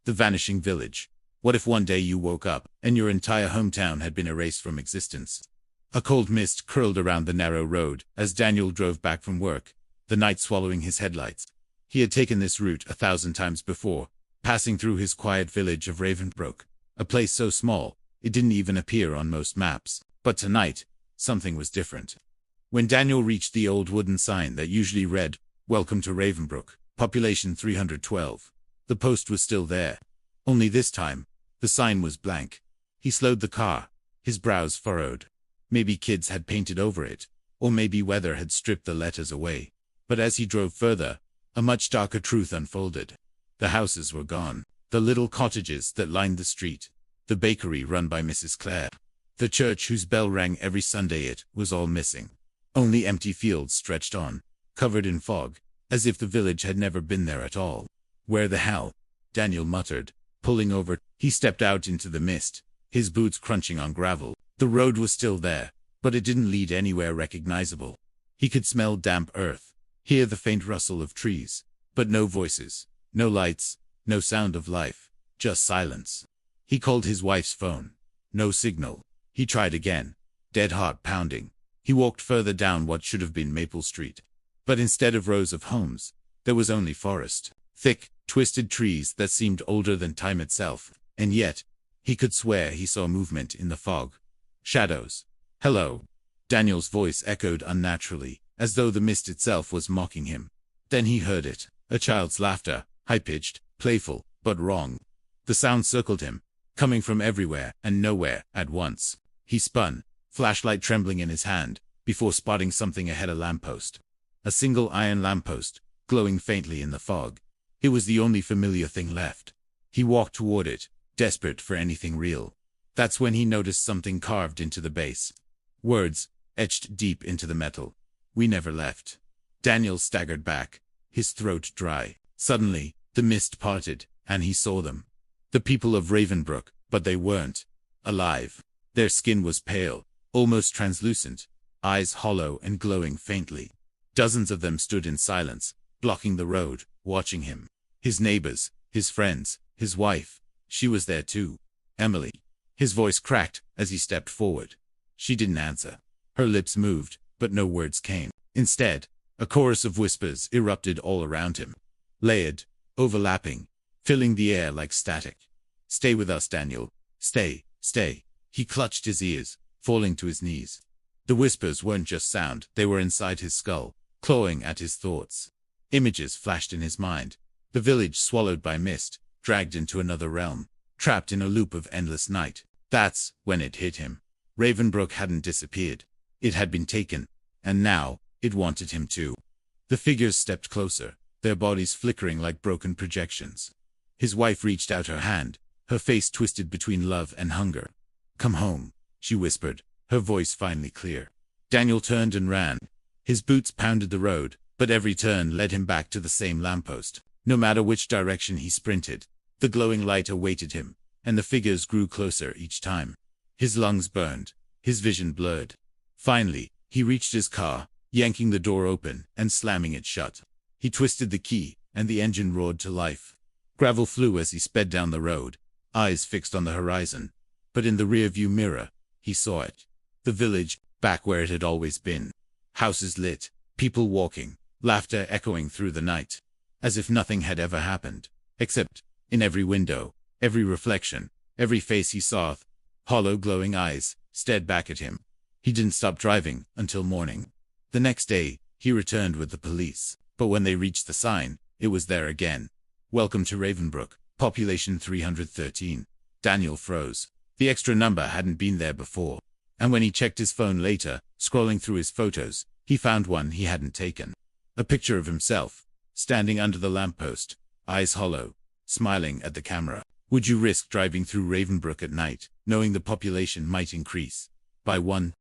The Vanishing Village. What if one day you woke up, and your entire hometown had been erased from existence? A cold mist curled around the narrow road as Daniel drove back from work, the night swallowing his headlights. He had taken this route 1,000 times before, passing through his quiet village of Ravensbrook, a place so small, it didn't even appear on most maps. But tonight, something was different. When Daniel reached the old wooden sign that usually read, "Welcome to Ravensbrook, population 312, the post was still there. Only this time, the sign was blank. He slowed the car, his brows furrowed. Maybe kids had painted over it, or maybe weather had stripped the letters away. But as he drove further, a much darker truth unfolded. The houses were gone, the little cottages that lined the street, the bakery run by Mrs. Clare, the church whose bell rang every Sunday, it was all missing. Only empty fields stretched on, covered in fog, as if the village had never been there at all. Where the hell? Daniel muttered, pulling over. He stepped out into the mist, his boots crunching on gravel. The road was still there, but it didn't lead anywhere recognizable. He could smell damp earth, hear the faint rustle of trees, but no voices, no lights, no sound of life, just silence. He called his wife's phone. No signal. He tried again, dead heart pounding. He walked further down what should have been Maple Street. But instead of rows of homes, there was only forest. Thick, twisted trees that seemed older than time itself. And yet, he could swear he saw movement in the fog. Shadows. Hello. Daniel's voice echoed unnaturally, as though the mist itself was mocking him. Then he heard it. A child's laughter, high-pitched, playful, but wrong. The sound circled him, coming from everywhere and nowhere at once. He spun, flashlight trembling in his hand, before spotting something ahead, a lamppost. A single iron lamppost, glowing faintly in the fog. It was the only familiar thing left. He walked toward it, desperate for anything real. That's when he noticed something carved into the base. Words, etched deep into the metal. "We never left." Daniel staggered back, his throat dry. Suddenly, the mist parted, and he saw them. The people of Ravensbrook, but they weren't alive. Their skin was pale, almost translucent, eyes hollow and glowing faintly. Dozens of them stood in silence, blocking the road, watching him. His neighbors, his friends, his wife. She was there too. Emily. His voice cracked as he stepped forward. She didn't answer. Her lips moved, but no words came. Instead, a chorus of whispers erupted all around him. Layered, overlapping, filling the air like static. "Stay with us, Daniel. Stay, stay." He clutched his ears, falling to his knees. The whispers weren't just sound, they were inside his skull, clawing at his thoughts. Images flashed in his mind. The village swallowed by mist, dragged into another realm, trapped in a loop of endless night. That's when it hit him. Ravensbrook hadn't disappeared. It had been taken, and now, it wanted him too. The figures stepped closer, their bodies flickering like broken projections. His wife reached out her hand, her face twisted between love and hunger. "Come home," she whispered, her voice finally clear. Daniel turned and ran. His boots pounded the road, but every turn led him back to the same lamppost. No matter which direction he sprinted, the glowing light awaited him, and the figures grew closer each time. His lungs burned, his vision blurred. Finally, he reached his car, yanking the door open and slamming it shut. He twisted the key, and the engine roared to life. Gravel flew as he sped down the road, eyes fixed on the horizon. But in the rearview mirror, he saw it. The village, back where it had always been. Houses lit, people walking, laughter echoing through the night. As if nothing had ever happened. Except, in every window, every reflection, every face he saw, hollow glowing eyes, stared back at him. He didn't stop driving until morning. The next day, he returned with the police. But when they reached the sign, it was there again. "Welcome to Ravensbrook, population 313. Daniel froze. The extra number hadn't been there before. And when he checked his phone later, scrolling through his photos, he found one he hadn't taken. A picture of himself, standing under the lamppost, eyes hollow, smiling at the camera. Would you risk driving through Ravensbrook at night, knowing the population might increase by 1?